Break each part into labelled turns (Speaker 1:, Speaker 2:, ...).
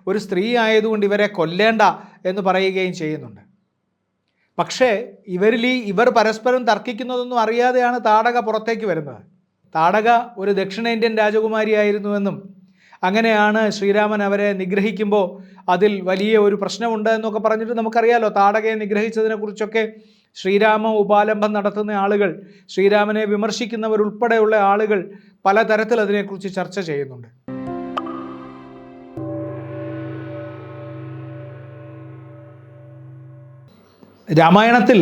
Speaker 1: ഒരു സ്ത്രീ ആയതുകൊണ്ട് ഇവരെ കൊല്ലേണ്ട എന്ന് പറയുകയും ചെയ്യുന്നുണ്ട്. പക്ഷേ ഇവർ പരസ്പരം തർക്കിക്കുന്നതൊന്നും അറിയാതെയാണ് താടക പുറത്തേക്ക് വരുന്നത്. താടക ഒരു ദക്ഷിണേന്ത്യൻ രാജകുമാരിയായിരുന്നുവെന്നും അങ്ങനെയാണ് ശ്രീരാമൻ അവരെ നിഗ്രഹിക്കുമ്പോൾ അതിൽ വലിയ ഒരു പ്രശ്നമുണ്ട് എന്നൊക്കെ പറഞ്ഞിട്ട് നമുക്കറിയാലോ. താടകയെ നിഗ്രഹിച്ചതിനെക്കുറിച്ചൊക്കെ ശ്രീരാമ ഉപാലംബം നടത്തുന്ന ആളുകൾ, ശ്രീരാമനെ വിമർശിക്കുന്നവരുൾപ്പെടെയുള്ള ആളുകൾ പലതരത്തിൽ അതിനെക്കുറിച്ച് ചർച്ച ചെയ്യുന്നുണ്ട്. രാമായണത്തിൽ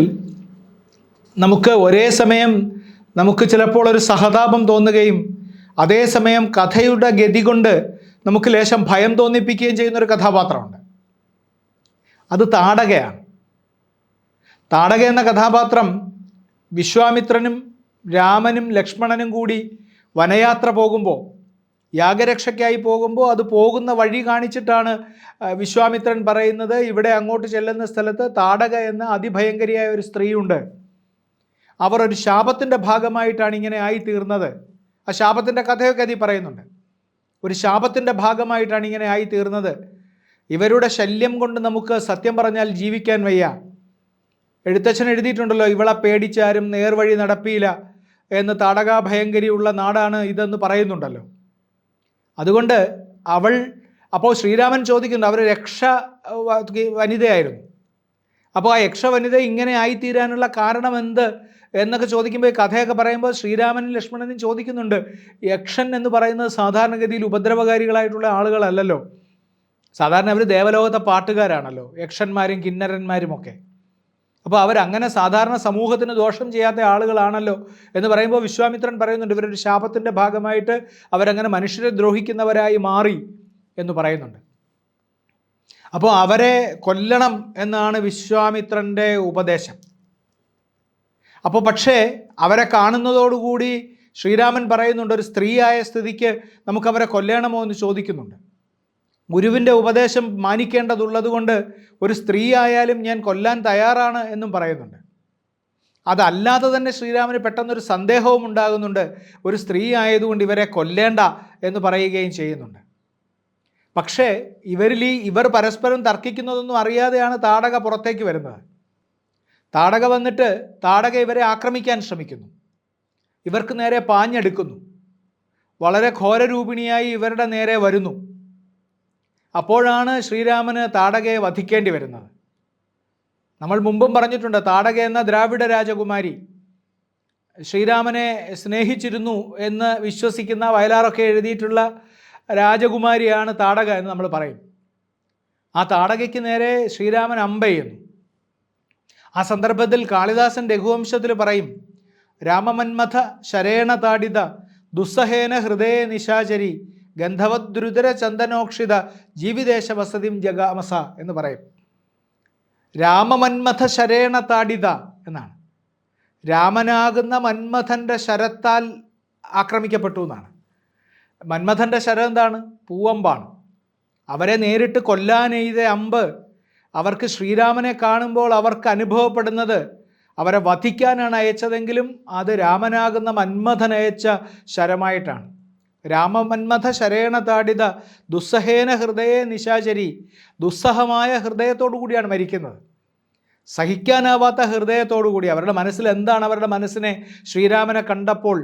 Speaker 1: ഒരേ സമയം നമുക്ക് ചിലപ്പോൾ ഒരു സഹതാപം തോന്നുകയും അതേസമയം കഥയുടെ ഗതി കൊണ്ട് നമുക്ക് ലേശം ഭയം തോന്നിപ്പിക്കുകയും ചെയ്യുന്നൊരു കഥാപാത്രമുണ്ട്. അത് താടകയാണ്. താടക എന്ന കഥാപാത്രം വിശ്വാമിത്രനും രാമനും ലക്ഷ്മണനും കൂടി വനയാത്ര പോകുമ്പോൾ, യാഗരക്ഷയ്ക്കായി പോകുമ്പോൾ, അത് പോകുന്ന വഴി കാണിച്ചിട്ടാണ് വിശ്വാമിത്രൻ പറയുന്നത്, ഇവിടെ അങ്ങോട്ട് ചെല്ലുന്ന സ്ഥലത്ത് താടക എന്ന അതിഭയങ്കരിയായ ഒരു സ്ത്രീയുണ്ട്, അവർ ഒരു ശാപത്തിൻ്റെ ഭാഗമായിട്ടാണ് ഇങ്ങനെ ആയിത്തീർന്നത്. ആ ശാപത്തിൻ്റെ കഥയൊക്കെ അതിൽ പറയുന്നുണ്ട്. ഒരു ശാപത്തിൻ്റെ ഭാഗമായിട്ടാണ് ഇങ്ങനെ ആയിത്തീർന്നത്. ഇവരുടെ ശല്യം കൊണ്ട് നമുക്ക് സത്യം പറഞ്ഞാൽ ജീവിക്കാൻ വയ്യ. എഴുത്തച്ഛൻ എഴുതിയിട്ടുണ്ടല്ലോ, ഇവളെ പേടിച്ചാരും നേർവഴി നടപ്പിയില്ല എന്ന്. താടക ഭയങ്കരിയുള്ള നാടാണ് ഇതെന്ന് പറയുന്നുണ്ടല്ലോ. അതുകൊണ്ട് അപ്പോൾ ശ്രീരാമൻ ചോദിക്കുന്നു, അവർ രക്ഷ വനിതയായിരുന്നു. അപ്പോൾ ആ യക്ഷ വനിത ഇങ്ങനെ ആയിത്തീരാനുള്ള കാരണം എന്ത് എന്നൊക്കെ ചോദിക്കുമ്പോൾ, കഥയൊക്കെ പറയുമ്പോൾ ശ്രീരാമനും ലക്ഷ്മണനും ചോദിക്കുന്നുണ്ട്, യക്ഷൻ എന്ന് പറയുന്നത് സാധാരണഗതിയിൽ ഉപദ്രവകാരികളായിട്ടുള്ള ആളുകളല്ലല്ലോ. സാധാരണ അവർ ദേവലോകത്തെ പാട്ടുകാരാണല്ലോ, യക്ഷന്മാരും കിന്നരന്മാരും ഒക്കെ. അപ്പോൾ അവരങ്ങനെ സാധാരണ സമൂഹത്തിന് ദോഷം ചെയ്യാത്ത ആളുകളാണല്ലോ എന്ന് പറയുമ്പോൾ വിശ്വാമിത്രൻ പറയുന്നുണ്ട്, ഇവരൊരു ശാപത്തിൻ്റെ ഭാഗമായിട്ട് അവരങ്ങനെ മനുഷ്യരെ ദ്രോഹിക്കുന്നവരായി മാറി എന്ന് പറയുന്നുണ്ട്. അപ്പോൾ അവരെ കൊല്ലണം എന്നാണ് വിശ്വാമിത്രൻ്റെ ഉപദേശം. അപ്പോൾ പക്ഷേ അവരെ കാണുന്നതോടുകൂടി ശ്രീരാമൻ പറയുന്നുണ്ട്, ഒരു സ്ത്രീയായ സ്ഥിതിക്ക് നമുക്കവരെ കൊല്ലണമോ എന്ന് ചോദിക്കുന്നുണ്ട്. ഗുരുവിൻ്റെ ഉപദേശം മാനിക്കേണ്ടതുള്ളത് കൊണ്ട് ഒരു സ്ത്രീ ആയാലും ഞാൻ കൊല്ലാൻ തയ്യാറാണ് എന്നും പറയുന്നുണ്ട്. അതല്ലാതെ തന്നെ ശ്രീരാമന് പെട്ടെന്നൊരു സന്ദേഹവും ഉണ്ടാകുന്നുണ്ട്, ഒരു സ്ത്രീ ആയതുകൊണ്ട് ഇവരെ കൊല്ലേണ്ട എന്ന് പറയുകയും ചെയ്യുന്നുണ്ട്. പക്ഷേ ഇവർ പരസ്പരം തർക്കിക്കുന്നതൊന്നും അറിയാതെയാണ് താടക പുറത്തേക്ക് വരുന്നത്. താടക വന്നിട്ട് താടക ഇവരെ ആക്രമിക്കാൻ ശ്രമിക്കുന്നു, ഇവർക്ക് നേരെ പാഞ്ഞെടുക്കുന്നു, വളരെ ഘോരരൂപിണിയായി ഇവരുടെ നേരെ വരുന്നു. അപ്പോഴാണ് ശ്രീരാമന് താടകയെ വധിക്കേണ്ടി വരുന്നത്. നമ്മൾ മുമ്പും പറഞ്ഞിട്ടുണ്ട്, താടക എന്ന ദ്രാവിഡ രാജകുമാരി ശ്രീരാമനെ സ്നേഹിച്ചിരുന്നു എന്ന് വിശ്വസിക്കുന്ന വയലാറൊക്കെ എഴുതിയിട്ടുള്ള രാജകുമാരിയാണ് താടക എന്ന് നമ്മൾ പറയും. ആ താടകയ്ക്ക് നേരെ ശ്രീരാമൻ അമ്പെയ്യുന്നു. ആ സന്ദർഭത്തിൽ കാളിദാസൻ രഘുവംശത്തിൽ പറയും, രാമമന്മഥ ശരേണ താഡിത ദുസ്സഹേന ഹൃദയ നിശാചരി ഗന്ധവദ്രുതര ചന്ദനോക്ഷിത ജീവിദേശ വസതിം ജഗാമസ എന്ന് പറയും. രാമമന്മഥ ശരേണ താഡിത എന്നാണ്. രാമനാകുന്ന മന്മഥൻ്റെ ശരത്താൽ ആക്രമിക്കപ്പെട്ടു എന്നാണ്. മന്മഥൻ്റെ ശരം എന്താണ്? പൂവമ്പാണ്. അവരെ നേരിട്ട് കൊല്ലാനെയ്ത അമ്പ് അവർക്ക് ശ്രീരാമനെ കാണുമ്പോൾ അവർക്ക് അനുഭവപ്പെടുന്നത് അവരെ വധിക്കാനാണ് അയച്ചതെങ്കിലും അത് രാമനാകുന്ന മന്മഥൻ അയച്ച ശരമായിട്ടാണ്. രാമമന്മഥ ശരേണ താഡിത ദുസ്സഹേന ഹൃദയ നിശാചരി, ദുസ്സഹമായ ഹൃദയത്തോടു കൂടിയാണ് മരിക്കുന്നത്. സഹിക്കാനാവാത്ത ഹൃദയത്തോടു കൂടി. അവരുടെ മനസ്സിൽ എന്താണ്? അവരുടെ മനസ്സിനെ ശ്രീരാമനെ കണ്ടപ്പോൾ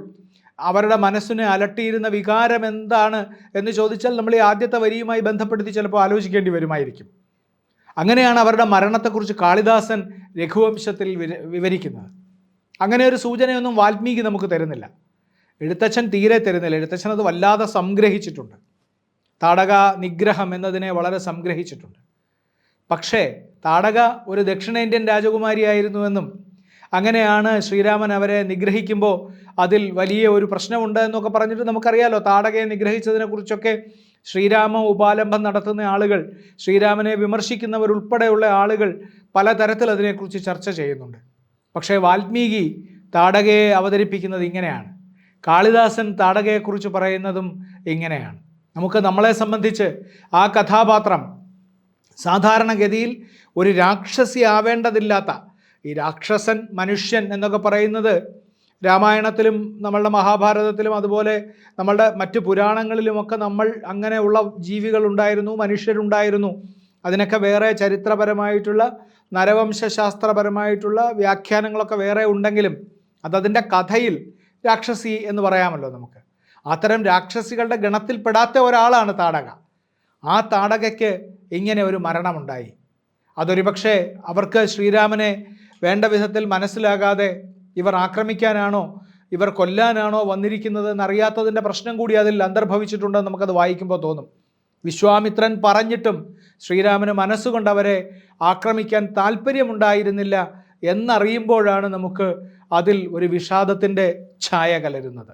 Speaker 1: അവരുടെ മനസ്സിനെ അലട്ടിയിരുന്ന വികാരം എന്താണ് എന്ന് ചോദിച്ചാൽ നമ്മൾ ഈ ആദ്യത്തെ വരിയുമായി ബന്ധപ്പെടുത്തി ചിലപ്പോൾ ആലോചിക്കേണ്ടി വരുമായിരിക്കും. അങ്ങനെയാണ് അവരുടെ മരണത്തെക്കുറിച്ച് കാളിദാസൻ രഘുവംശത്തിൽ വിവരിക്കുന്നത്. അങ്ങനെ ഒരു സൂചനയൊന്നും വാൽമീകി നമുക്ക് തരുന്നില്ല, എഴുത്തച്ഛൻ തീരെ തരുന്നില്ല. എഴുത്തച്ഛൻ അത് വല്ലാതെ സംഗ്രഹിച്ചിട്ടുണ്ട്. താടക നിഗ്രഹം എന്നതിനെ വളരെ സംഗ്രഹിച്ചിട്ടുണ്ട്. പക്ഷേ താടക ഒരു ദക്ഷിണേന്ത്യൻ രാജകുമാരിയായിരുന്നുവെന്നും അങ്ങനെയാണ് ശ്രീരാമൻ അവരെ നിഗ്രഹിക്കുമ്പോൾ അതിൽ വലിയ ഒരു പ്രശ്നമുണ്ട് എന്നൊക്കെ പറഞ്ഞിട്ട് നമുക്കറിയാലോ. താടകയെ നിഗ്രഹിച്ചതിനെക്കുറിച്ചൊക്കെ ശ്രീരാമ ഉപാലംബം നടത്തുന്ന ആളുകൾ, ശ്രീരാമനെ വിമർശിക്കുന്നവരുൾപ്പെടെയുള്ള ആളുകൾ പലതരത്തിൽ അതിനെക്കുറിച്ച് ചർച്ച ചെയ്യുന്നുണ്ട്. പക്ഷേ വാൽമീകി താടകയെ അവതരിപ്പിക്കുന്നത് ഇങ്ങനെയാണ്. കാളിദാസൻ താടകയെക്കുറിച്ച് പറയുന്നതും ഇങ്ങനെയാണ്. നമ്മളെ സംബന്ധിച്ച് ആ കഥാപാത്രം സാധാരണഗതിയിൽ ഒരു രാക്ഷസി ആവേണ്ടതില്ലാത്ത, ഈ രാക്ഷസൻ മനുഷ്യൻ എന്നൊക്കെ പറയുന്നത് രാമായണത്തിലും നമ്മളുടെ മഹാഭാരതത്തിലും അതുപോലെ നമ്മളുടെ മറ്റ് പുരാണങ്ങളിലുമൊക്കെ നമ്മൾ അങ്ങനെയുള്ള ജീവികളുണ്ടായിരുന്നു, മനുഷ്യരുണ്ടായിരുന്നു. അതിനൊക്കെ വേറെ ചരിത്രപരമായിട്ടുള്ള നരവംശാസ്ത്രപരമായിട്ടുള്ള വ്യാഖ്യാനങ്ങളൊക്കെ വേറെ ഉണ്ടെങ്കിലും അതതിൻ്റെ കഥയിൽ രാക്ഷസി എന്ന് പറയാമല്ലോ നമുക്ക്. അത്തരം രാക്ഷസികളുടെ ഗണത്തിൽപ്പെടാത്ത ഒരാളാണ് താടക. ആ താടകയ്ക്ക് ഇങ്ങനെ ഒരു മരണമുണ്ടായി. അതൊരു പക്ഷേ അവർക്ക് ശ്രീരാമനെ വേണ്ട വിധത്തിൽ മനസ്സിലാകാതെ ഇവർ ആക്രമിക്കാനാണോ ഇവർ കൊല്ലാനാണോ വന്നിരിക്കുന്നത് എന്നറിയാത്തതിൻ്റെ പ്രശ്നം കൂടി അതിൽ അന്തർഭവിച്ചിട്ടുണ്ടെന്ന് നമുക്കത് വായിക്കുമ്പോൾ തോന്നും. വിശ്വാമിത്രൻ പറഞ്ഞിട്ടും ശ്രീരാമന് മനസ്സുകൊണ്ട് അവരെ ആക്രമിക്കാൻ താല്പര്യമുണ്ടായിരുന്നില്ല എന്നറിയുമ്പോഴാണ് നമുക്ക് അതിൽ ഒരു വിഷാദത്തിൻ്റെ ഛായ കലരുന്നത്.